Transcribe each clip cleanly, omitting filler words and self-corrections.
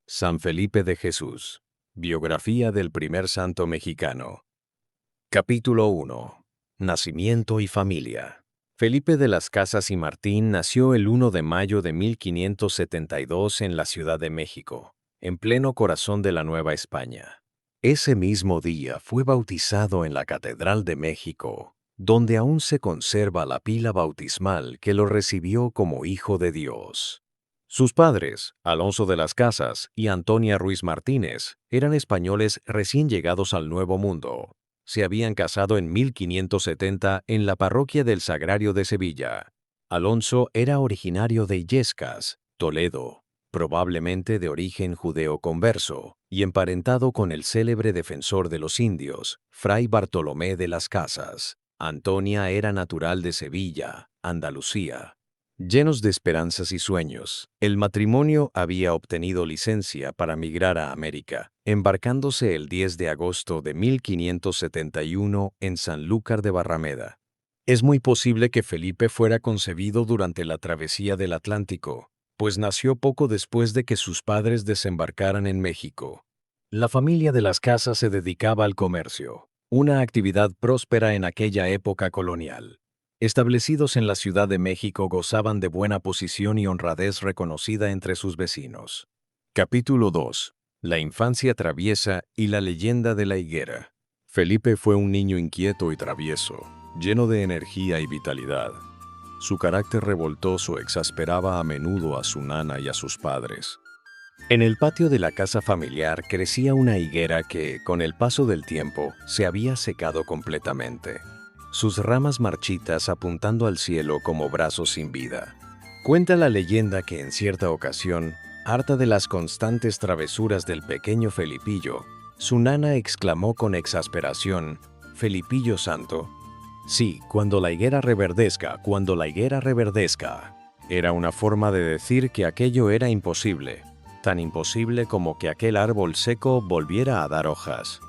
San Felipe de Jesús. Biografía del primer santo mexicano. Capítulo 1. Nacimiento y familia. Felipe de las Casas y Martín nació el 1 de mayo de 1572 en la Ciudad de México, en pleno corazón de la Nueva España. Ese mismo día fue bautizado en la Catedral de México, donde aún se conserva la pila bautismal que lo recibió como hijo de Dios. Sus padres, Alonso de las Casas y Antonia Ruiz Martínez, eran españoles recién llegados al Nuevo Mundo. Se habían casado en 1570 en la parroquia del Sagrario de Sevilla. Alonso era originario de Illescas, Toledo, probablemente de origen judeo-converso, y emparentado con el célebre defensor de los indios, Fray Bartolomé de las Casas. Antonia era natural de Sevilla, Andalucía. Llenos de esperanzas y sueños, el matrimonio había obtenido licencia para migrar a América, embarcándose el 10 de agosto de 1571 en Sanlúcar de Barrameda. Es muy posible que Felipe fuera concebido durante la travesía del Atlántico, pues nació poco después de que sus padres desembarcaran en México. La familia de las Casas se dedicaba al comercio, una actividad próspera en aquella época colonial. Establecidos en la Ciudad de México, gozaban de buena posición y honradez reconocida entre sus vecinos. Capítulo 2. La infancia traviesa y la leyenda de la higuera. Felipe fue un niño inquieto y travieso, lleno de energía y vitalidad. Su carácter revoltoso exasperaba a menudo a su nana y a sus padres. En el patio de la casa familiar crecía una higuera que, con el paso del tiempo, se había secado completamente, sus ramas marchitas apuntando al cielo como brazos sin vida. Cuenta la leyenda que en cierta ocasión, harta de las constantes travesuras del pequeño Felipillo, su nana exclamó con exasperación: «Felipillo santo». Sí, cuando la higuera reverdezca, cuando la higuera reverdezca. Era una forma de decir que aquello era imposible, tan imposible como que aquel árbol seco volviera a dar hojas.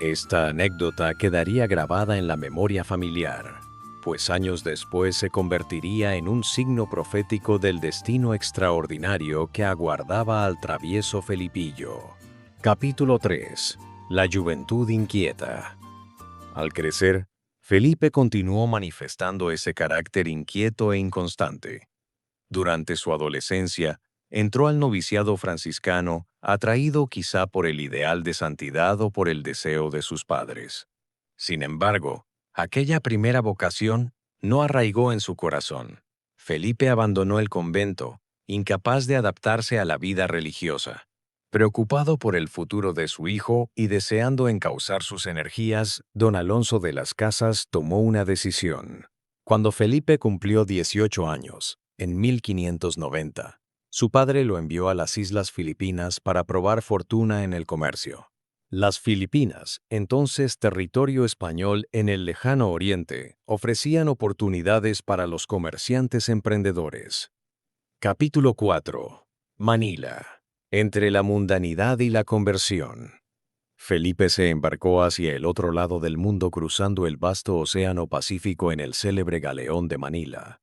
Esta anécdota quedaría grabada en la memoria familiar, pues años después se convertiría en un signo profético del destino extraordinario que aguardaba al travieso Felipillo. Capítulo 3. La juventud inquieta. Al crecer, Felipe continuó manifestando ese carácter inquieto e inconstante. Durante su adolescencia, entró al noviciado franciscano, atraído quizá por el ideal de santidad o por el deseo de sus padres. Sin embargo, aquella primera vocación no arraigó en su corazón. Felipe abandonó el convento, incapaz de adaptarse a la vida religiosa. Preocupado por el futuro de su hijo y deseando encauzar sus energías, don Alonso de las Casas tomó una decisión. Cuando Felipe cumplió 18 años, en 1590, su padre lo envió a las Islas Filipinas para probar fortuna en el comercio. Las Filipinas, entonces territorio español en el lejano oriente, ofrecían oportunidades para los comerciantes emprendedores. Capítulo 4. Manila. Entre la mundanidad y la conversión. Felipe se embarcó hacia el otro lado del mundo cruzando el vasto océano Pacífico en el célebre galeón de Manila.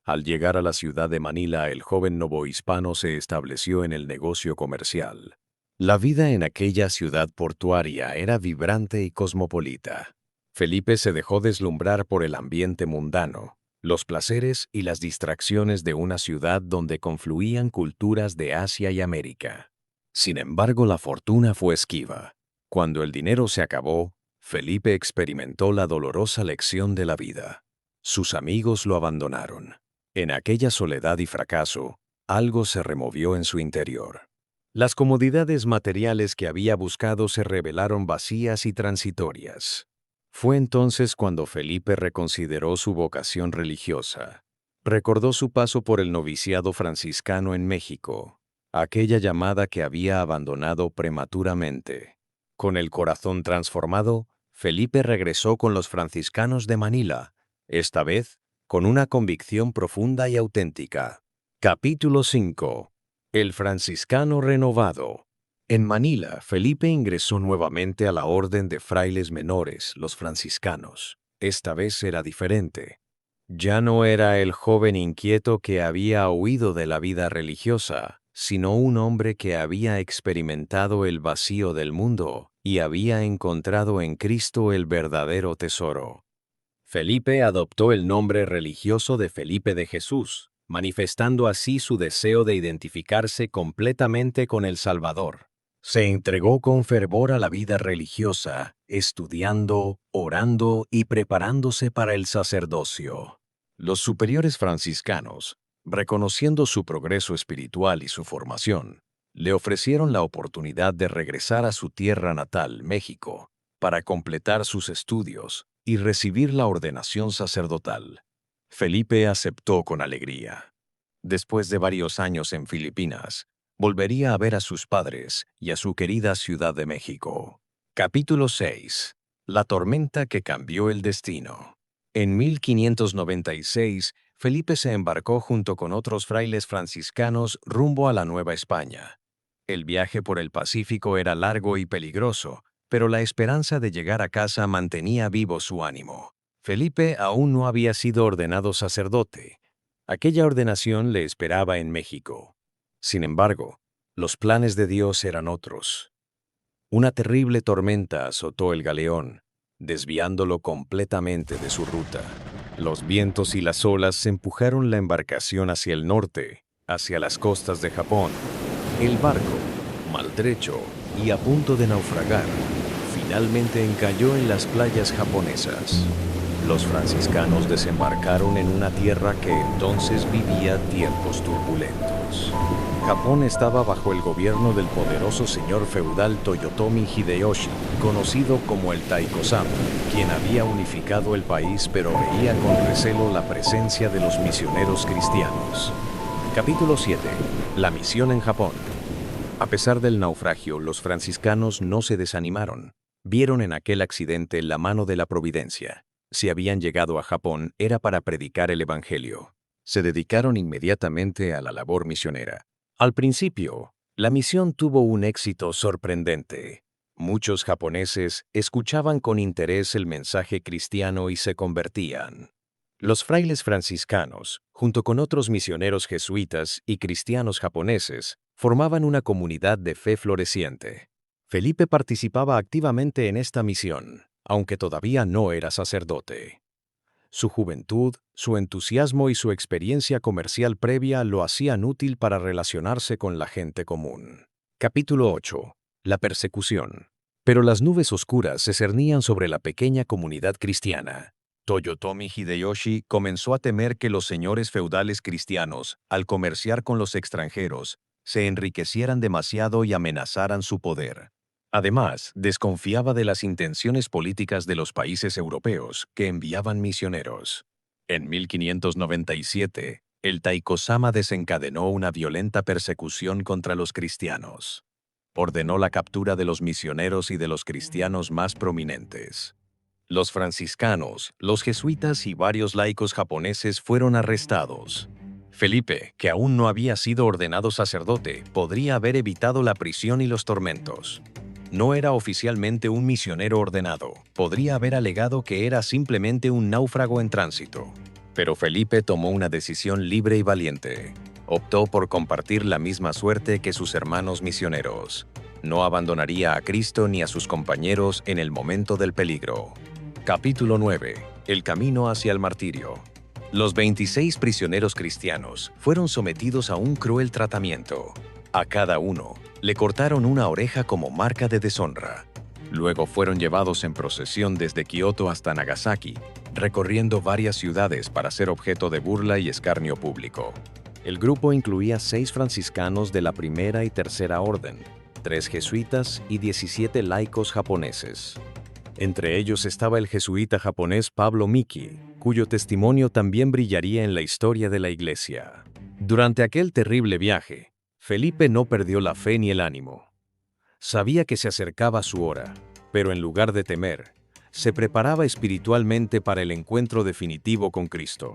Al llegar a la ciudad de Manila, el joven novohispano se estableció en el negocio comercial. La vida en aquella ciudad portuaria era vibrante y cosmopolita. Felipe se dejó deslumbrar por el ambiente mundano, los placeres y las distracciones de una ciudad donde confluían culturas de Asia y América. Sin embargo, la fortuna fue esquiva. Cuando el dinero se acabó, Felipe experimentó la dolorosa lección de la vida. Sus amigos lo abandonaron. En aquella soledad y fracaso, algo se removió en su interior. Las comodidades materiales que había buscado se revelaron vacías y transitorias. Fue entonces cuando Felipe reconsideró su vocación religiosa. Recordó su paso por el noviciado franciscano en México, aquella llamada que había abandonado prematuramente. Con el corazón transformado, Felipe regresó con los franciscanos de Manila, esta vez con una convicción profunda y auténtica. Capítulo 5. El franciscano renovado. En Manila, Felipe ingresó nuevamente a la orden de frailes menores, los franciscanos. Esta vez era diferente. Ya no era el joven inquieto que había huido de la vida religiosa, sino un hombre que había experimentado el vacío del mundo y había encontrado en Cristo el verdadero tesoro. Felipe adoptó el nombre religioso de Felipe de Jesús, manifestando así su deseo de identificarse completamente con el Salvador. Se entregó con fervor a la vida religiosa, estudiando, orando y preparándose para el sacerdocio. Los superiores franciscanos, reconociendo su progreso espiritual y su formación, le ofrecieron la oportunidad de regresar a su tierra natal, México, para completar sus estudios y recibir la ordenación sacerdotal. Felipe aceptó con alegría. Después de varios años en Filipinas, volvería a ver a sus padres y a su querida Ciudad de México. Capítulo 6. La tormenta que cambió el destino. En 1596, Felipe se embarcó junto con otros frailes franciscanos rumbo a la Nueva España. El viaje por el Pacífico era largo y peligroso, pero la esperanza de llegar a casa mantenía vivo su ánimo. Felipe aún no había sido ordenado sacerdote. Aquella ordenación le esperaba en México. Sin embargo, los planes de Dios eran otros. Una terrible tormenta azotó el galeón, desviándolo completamente de su ruta. Los vientos y las olas empujaron la embarcación hacia el norte, hacia las costas de Japón. El barco, maltrecho y a punto de naufragar, finalmente encalló en las playas japonesas. Los franciscanos desembarcaron en una tierra que entonces vivía tiempos turbulentos. Japón estaba bajo el gobierno del poderoso señor feudal Toyotomi Hideyoshi, conocido como el Taiko-sama, quien había unificado el país pero veía con recelo la presencia de los misioneros cristianos. Capítulo 7. La misión en Japón. A pesar del naufragio, los franciscanos no se desanimaron. Vieron en aquel accidente la mano de la providencia. Si habían llegado a Japón, era para predicar el Evangelio. Se dedicaron inmediatamente a la labor misionera. Al principio, la misión tuvo un éxito sorprendente. Muchos japoneses escuchaban con interés el mensaje cristiano y se convertían. Los frailes franciscanos, junto con otros misioneros jesuitas y cristianos japoneses, formaban una comunidad de fe floreciente. Felipe participaba activamente en esta misión, aunque todavía no era sacerdote. Su juventud, su entusiasmo y su experiencia comercial previa lo hacían útil para relacionarse con la gente común. Capítulo 8. La persecución. Pero las nubes oscuras se cernían sobre la pequeña comunidad cristiana. Toyotomi Hideyoshi comenzó a temer que los señores feudales cristianos, al comerciar con los extranjeros, se enriquecieran demasiado y amenazaran su poder. Además, desconfiaba de las intenciones políticas de los países europeos que enviaban misioneros. En 1597, el Taiko-sama desencadenó una violenta persecución contra los cristianos. Ordenó la captura de los misioneros y de los cristianos más prominentes. Los franciscanos, los jesuitas y varios laicos japoneses fueron arrestados. Felipe, que aún no había sido ordenado sacerdote, podría haber evitado la prisión y los tormentos. No era oficialmente un misionero ordenado. Podría haber alegado que era simplemente un náufrago en tránsito. Pero Felipe tomó una decisión libre y valiente. Optó por compartir la misma suerte que sus hermanos misioneros. No abandonaría a Cristo ni a sus compañeros en el momento del peligro. Capítulo 9. El camino hacia el martirio. Los 26 prisioneros cristianos fueron sometidos a un cruel tratamiento. A cada uno le cortaron una oreja como marca de deshonra. Luego fueron llevados en procesión desde Kioto hasta Nagasaki, recorriendo varias ciudades para ser objeto de burla y escarnio público. El grupo incluía 6 franciscanos de la primera y tercera orden, 3 jesuitas y 17 laicos japoneses. Entre ellos estaba el jesuita japonés Pablo Miki, cuyo testimonio también brillaría en la historia de la Iglesia. Durante aquel terrible viaje, Felipe no perdió la fe ni el ánimo. Sabía que se acercaba su hora, pero en lugar de temer, se preparaba espiritualmente para el encuentro definitivo con Cristo.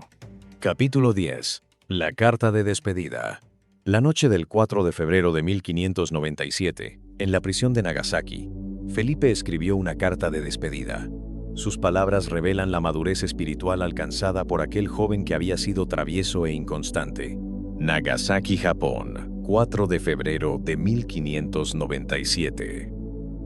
Capítulo 10. La carta de despedida. La noche del 4 de febrero de 1597, en la prisión de Nagasaki, Felipe escribió una carta de despedida. Sus palabras revelan la madurez espiritual alcanzada por aquel joven que había sido travieso e inconstante. Nagasaki, Japón, 4 de febrero de 1597.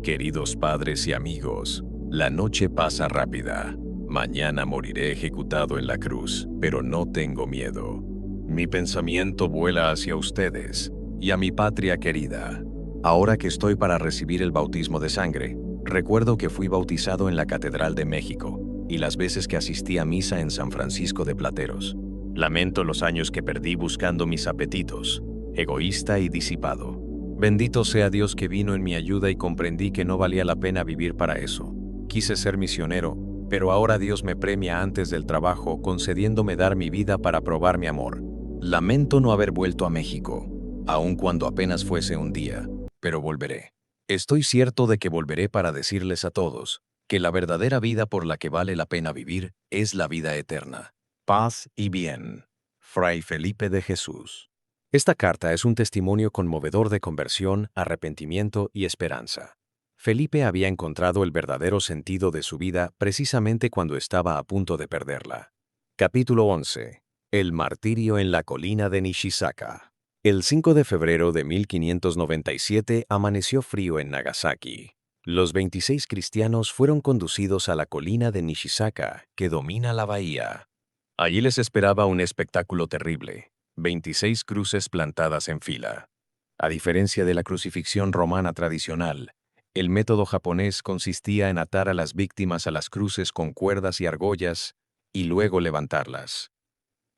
Queridos padres y amigos, la noche pasa rápida. Mañana moriré ejecutado en la cruz, pero no tengo miedo. Mi pensamiento vuela hacia ustedes y a mi patria querida. Ahora que estoy para recibir el bautismo de sangre, recuerdo que fui bautizado en la Catedral de México y las veces que asistí a misa en San Francisco de Plateros. Lamento los años que perdí buscando mis apetitos, egoísta y disipado. Bendito sea Dios que vino en mi ayuda y comprendí que no valía la pena vivir para eso. Quise ser misionero, pero ahora Dios me premia antes del trabajo concediéndome dar mi vida para probar mi amor. Lamento no haber vuelto a México, aun cuando apenas fuese un día, pero volveré. Estoy cierto de que volveré para decirles a todos que la verdadera vida por la que vale la pena vivir es la vida eterna. Paz y bien. Fray Felipe de Jesús. Esta carta es un testimonio conmovedor de conversión, arrepentimiento y esperanza. Felipe había encontrado el verdadero sentido de su vida precisamente cuando estaba a punto de perderla. Capítulo 11. El martirio en la colina de Nishisaka. El 5 de febrero de 1597 amaneció frío en Nagasaki. Los 26 cristianos fueron conducidos a la colina de Nishisaka, que domina la bahía. Allí les esperaba un espectáculo terrible: 26 cruces plantadas en fila. A diferencia de la crucifixión romana tradicional, el método japonés consistía en atar a las víctimas a las cruces con cuerdas y argollas y luego levantarlas.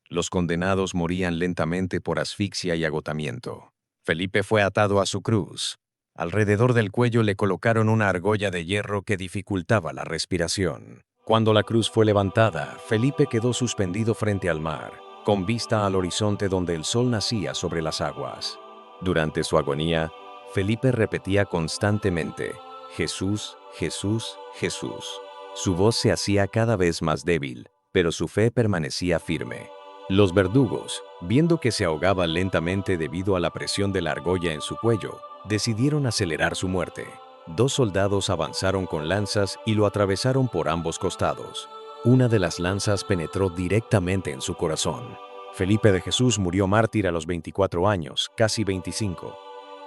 Los condenados morían lentamente por asfixia y agotamiento. Felipe fue atado a su cruz. Alrededor del cuello le colocaron una argolla de hierro que dificultaba la respiración. Cuando la cruz fue levantada, Felipe quedó suspendido frente al mar, con vista al horizonte donde el sol nacía sobre las aguas. Durante su agonía, Felipe repetía constantemente: Jesús, Jesús, Jesús. Su voz se hacía cada vez más débil, pero su fe permanecía firme. Los verdugos, viendo que se ahogaba lentamente debido a la presión de la argolla en su cuello, decidieron acelerar su muerte. 2 soldados avanzaron con lanzas y lo atravesaron por ambos costados. Una de las lanzas penetró directamente en su corazón. Felipe de Jesús murió mártir a los 24 años, casi 25,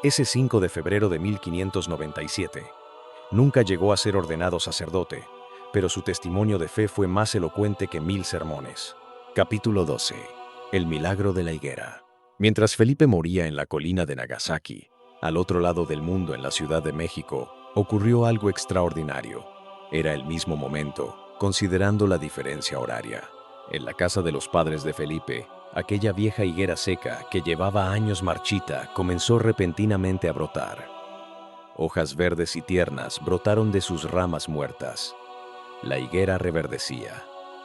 ese 5 de febrero de 1597. Nunca llegó a ser ordenado sacerdote, pero su testimonio de fe fue más elocuente que 1000 sermones. Capítulo 12. El milagro de la higuera. Mientras Felipe moría en la colina de Nagasaki, al otro lado del mundo en la Ciudad de México, ocurrió algo extraordinario. Era el mismo momento, considerando la diferencia horaria. En la casa de los padres de Felipe, aquella vieja higuera seca que llevaba años marchita comenzó repentinamente a brotar. Hojas verdes y tiernas brotaron de sus ramas muertas. La higuera reverdecía.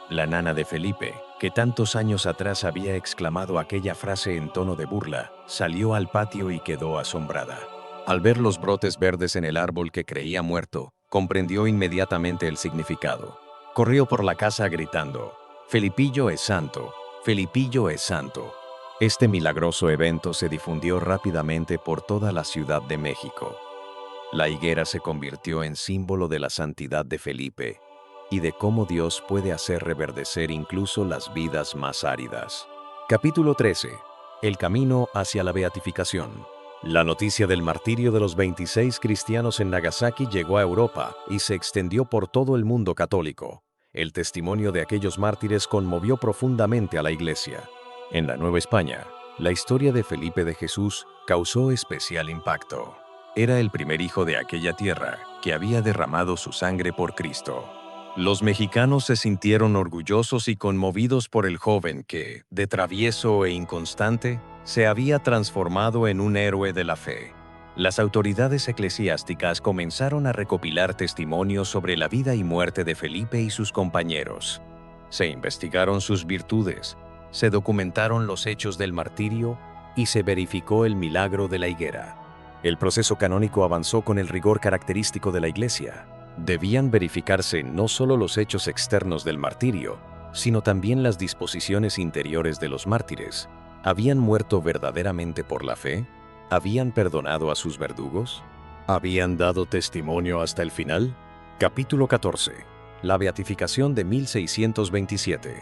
La nana de Felipe, que tantos años atrás había exclamado aquella frase en tono de burla, salió al patio y quedó asombrada. Al ver los brotes verdes en el árbol que creía muerto, comprendió inmediatamente el significado. Corrió por la casa gritando: «Felipillo es santo, Felipillo es santo». Este milagroso evento se difundió rápidamente por toda la Ciudad de México. La higuera se convirtió en símbolo de la santidad de Felipe y de cómo Dios puede hacer reverdecer incluso las vidas más áridas. Capítulo 13. El camino hacia la beatificación. La noticia del martirio de los 26 cristianos en Nagasaki llegó a Europa y se extendió por todo el mundo católico. El testimonio de aquellos mártires conmovió profundamente a la Iglesia. En la Nueva España, la historia de Felipe de Jesús causó especial impacto. Era el primer hijo de aquella tierra que había derramado su sangre por Cristo. Los mexicanos se sintieron orgullosos y conmovidos por el joven que, de travieso e inconstante, se había transformado en un héroe de la fe. Las autoridades eclesiásticas comenzaron a recopilar testimonios sobre la vida y muerte de Felipe y sus compañeros. Se investigaron sus virtudes, se documentaron los hechos del martirio y se verificó el milagro de la higuera. El proceso canónico avanzó con el rigor característico de la Iglesia. Debían verificarse no solo los hechos externos del martirio, sino también las disposiciones interiores de los mártires. ¿Habían muerto verdaderamente por la fe? ¿Habían perdonado a sus verdugos? ¿Habían dado testimonio hasta el final? Capítulo 14. La beatificación de 1627.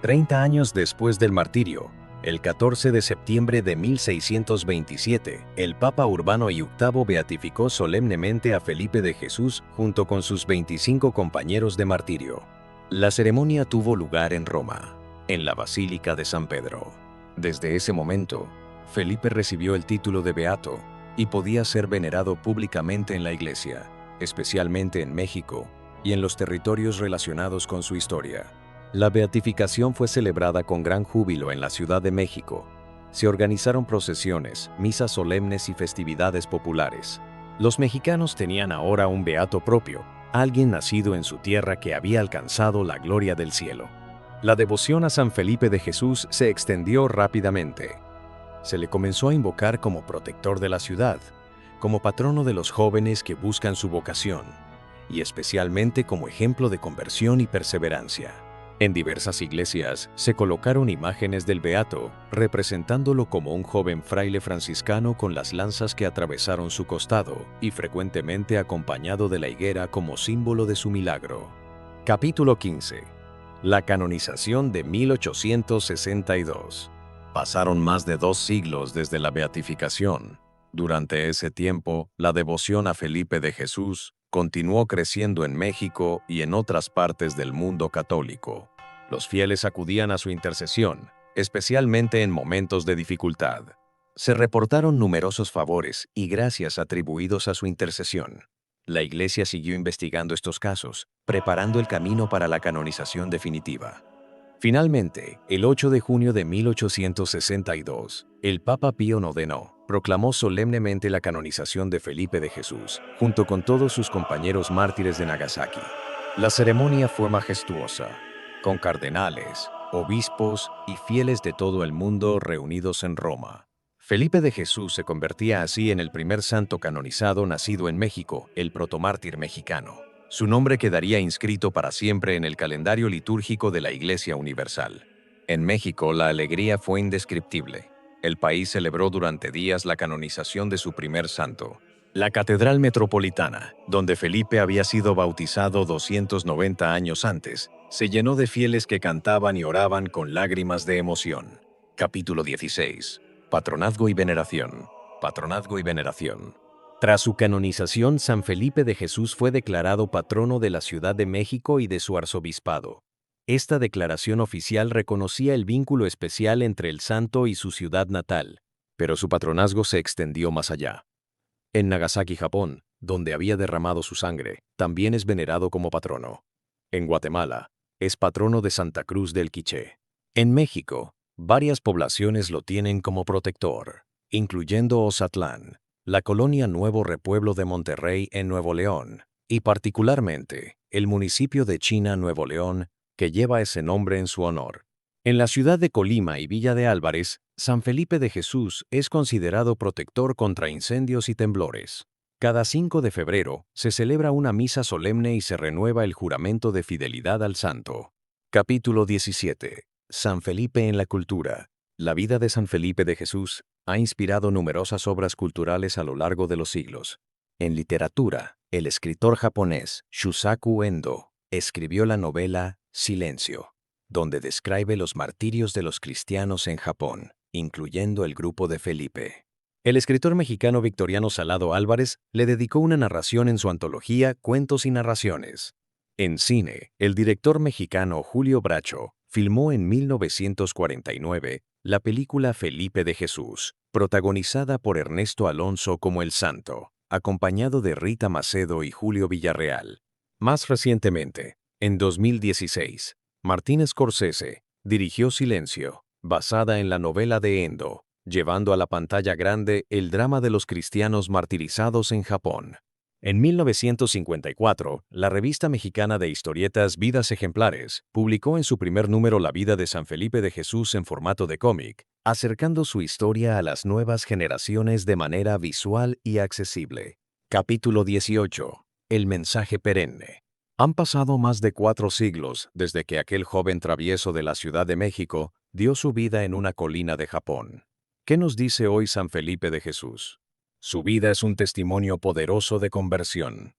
30 años después del martirio, El 14 de septiembre de 1627, el Papa Urbano VIII beatificó solemnemente a Felipe de Jesús junto con sus 25 compañeros de martirio. La ceremonia tuvo lugar en Roma, en la Basílica de San Pedro. Desde ese momento, Felipe recibió el título de beato y podía ser venerado públicamente en la Iglesia, especialmente en México y en los territorios relacionados con su historia. La beatificación fue celebrada con gran júbilo en la Ciudad de México. Se organizaron procesiones, misas solemnes y festividades populares. Los mexicanos tenían ahora un beato propio, alguien nacido en su tierra que había alcanzado la gloria del cielo. La devoción a San Felipe de Jesús se extendió rápidamente. Se le comenzó a invocar como protector de la ciudad, como patrono de los jóvenes que buscan su vocación, y especialmente como ejemplo de conversión y perseverancia. En diversas iglesias se colocaron imágenes del beato, representándolo como un joven fraile franciscano con las lanzas que atravesaron su costado y frecuentemente acompañado de la higuera como símbolo de su milagro. Capítulo 15. La canonización de 1862. Pasaron más de 2 siglos desde la beatificación. Durante ese tiempo, la devoción a Felipe de Jesús continuó creciendo en México y en otras partes del mundo católico. Los fieles acudían a su intercesión, especialmente en momentos de dificultad. Se reportaron numerosos favores y gracias atribuidos a su intercesión. La Iglesia siguió investigando estos casos, preparando el camino para la canonización definitiva. Finalmente, el 8 de junio de 1862, el Papa Pío IX proclamó solemnemente la canonización de Felipe de Jesús, junto con todos sus compañeros mártires de Nagasaki. La ceremonia fue majestuosa, con cardenales, obispos y fieles de todo el mundo reunidos en Roma. Felipe de Jesús se convertía así en el primer santo canonizado nacido en México, el protomártir mexicano. Su nombre quedaría inscrito para siempre en el calendario litúrgico de la Iglesia Universal. En México, la alegría fue indescriptible. El país celebró durante días la canonización de su primer santo. La Catedral Metropolitana, donde Felipe había sido bautizado 290 años antes, se llenó de fieles que cantaban y oraban con lágrimas de emoción. Capítulo 16. Patronazgo y veneración. Patronazgo y veneración. Tras su canonización, San Felipe de Jesús fue declarado patrono de la Ciudad de México y de su arzobispado. Esta declaración oficial reconocía el vínculo especial entre el santo y su ciudad natal, pero su patronazgo se extendió más allá. En Nagasaki, Japón, donde había derramado su sangre, también es venerado como patrono. En Guatemala, es patrono de Santa Cruz del Quiché. En México, varias poblaciones lo tienen como protector, incluyendo Ozatlán, la colonia Nuevo Repueblo de Monterrey en Nuevo León, y particularmente el municipio de China, Nuevo León, que lleva ese nombre en su honor. En la ciudad de Colima y Villa de Álvarez, San Felipe de Jesús es considerado protector contra incendios y temblores. Cada 5 de febrero se celebra una misa solemne y se renueva el juramento de fidelidad al santo. Capítulo 17. San Felipe en la cultura. La vida de San Felipe de Jesús ha inspirado numerosas obras culturales a lo largo de los siglos. En literatura, el escritor japonés Shusaku Endo escribió la novela Silencio, donde describe los martirios de los cristianos en Japón, incluyendo el grupo de Felipe. El escritor mexicano Victoriano Salado Álvarez le dedicó una narración en su antología Cuentos y Narraciones. En cine, el director mexicano Julio Bracho filmó en 1949 la película Felipe de Jesús, protagonizada por Ernesto Alonso como el Santo, acompañado de Rita Macedo y Julio Villarreal. Más recientemente, en 2016, Martin Scorsese dirigió Silencio, basada en la novela de Endo, llevando a la pantalla grande el drama de los cristianos martirizados en Japón. En 1954, la revista mexicana de historietas Vidas Ejemplares publicó en su primer número la vida de San Felipe de Jesús en formato de cómic, acercando su historia a las nuevas generaciones de manera visual y accesible. Capítulo 18. El mensaje perenne. Han pasado más de 4 siglos desde que aquel joven travieso de la Ciudad de México dio su vida en una colina de Japón. ¿Qué nos dice hoy San Felipe de Jesús? Su vida es un testimonio poderoso de conversión.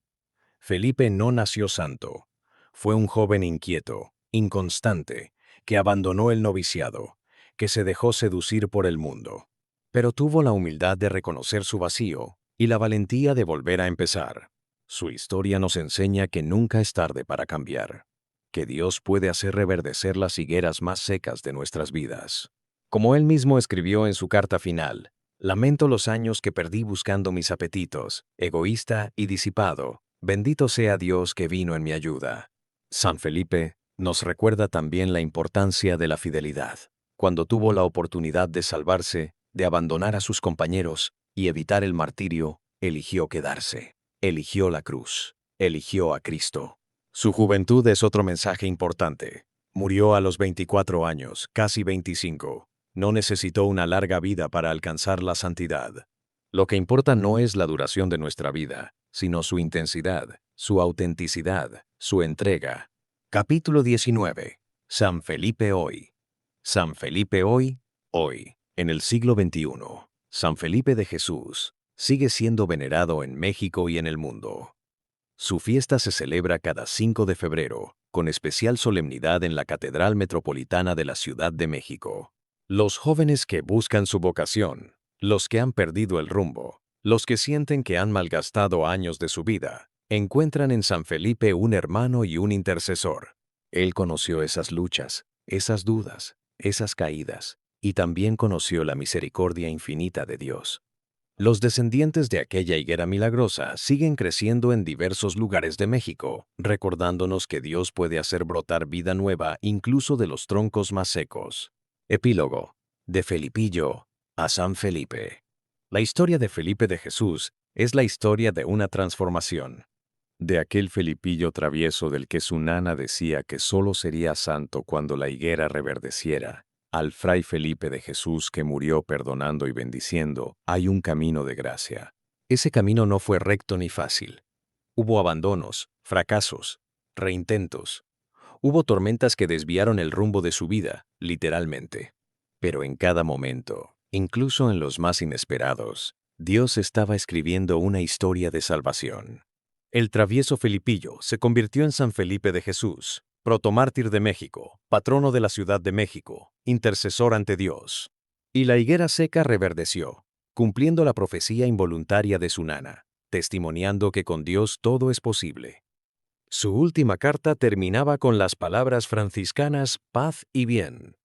Felipe no nació santo. Fue un joven inquieto, inconstante, que abandonó el noviciado, que se dejó seducir por el mundo, pero tuvo la humildad de reconocer su vacío y la valentía de volver a empezar. Su historia nos enseña que nunca es tarde para cambiar, que Dios puede hacer reverdecer las higueras más secas de nuestras vidas. Como él mismo escribió en su carta final, lamento los años que perdí buscando mis apetitos, egoísta y disipado. Bendito sea Dios que vino en mi ayuda. San Felipe nos recuerda también la importancia de la fidelidad. Cuando tuvo la oportunidad de salvarse, de abandonar a sus compañeros y evitar el martirio, eligió quedarse. Eligió la cruz. Eligió a Cristo. Su juventud es otro mensaje importante. Murió a los 24 años, casi 25. No necesitó una larga vida para alcanzar la santidad. Lo que importa no es la duración de nuestra vida, sino su intensidad, su autenticidad, su entrega. Capítulo 19. San Felipe hoy. San Felipe hoy, hoy, en el siglo XXI. San Felipe de Jesús sigue siendo venerado en México y en el mundo. Su fiesta se celebra cada 5 de febrero, con especial solemnidad en la Catedral Metropolitana de la Ciudad de México. Los jóvenes que buscan su vocación, los que han perdido el rumbo, los que sienten que han malgastado años de su vida, encuentran en San Felipe un hermano y un intercesor. Él conoció esas luchas, esas dudas, esas caídas, y también conoció la misericordia infinita de Dios. Los descendientes de aquella higuera milagrosa siguen creciendo en diversos lugares de México, recordándonos que Dios puede hacer brotar vida nueva incluso de los troncos más secos. Epílogo. De Felipillo a San Felipe. La historia de Felipe de Jesús es la historia de una transformación. De aquel Felipillo travieso del que su nana decía que solo sería santo cuando la higuera reverdeciera, al fray Felipe de Jesús que murió perdonando y bendiciendo, hay un camino de gracia. Ese camino no fue recto ni fácil. Hubo abandonos, fracasos, reintentos. Hubo tormentas que desviaron el rumbo de su vida, literalmente. Pero en cada momento, incluso en los más inesperados, Dios estaba escribiendo una historia de salvación. El travieso Felipillo se convirtió en San Felipe de Jesús, protomártir de México, patrono de la Ciudad de México, intercesor ante Dios. Y la higuera seca reverdeció, cumpliendo la profecía involuntaria de su nana, testimoniando que con Dios todo es posible. Su última carta terminaba con las palabras franciscanas paz y bien.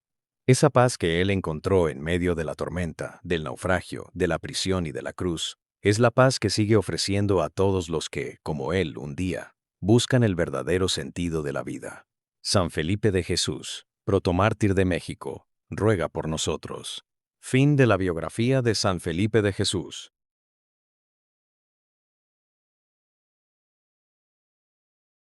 Esa paz que él encontró en medio de la tormenta, del naufragio, de la prisión y de la cruz, es la paz que sigue ofreciendo a todos los que, como él un día, buscan el verdadero sentido de la vida. San Felipe de Jesús, protomártir de México, ruega por nosotros. Fin de la biografía de San Felipe de Jesús.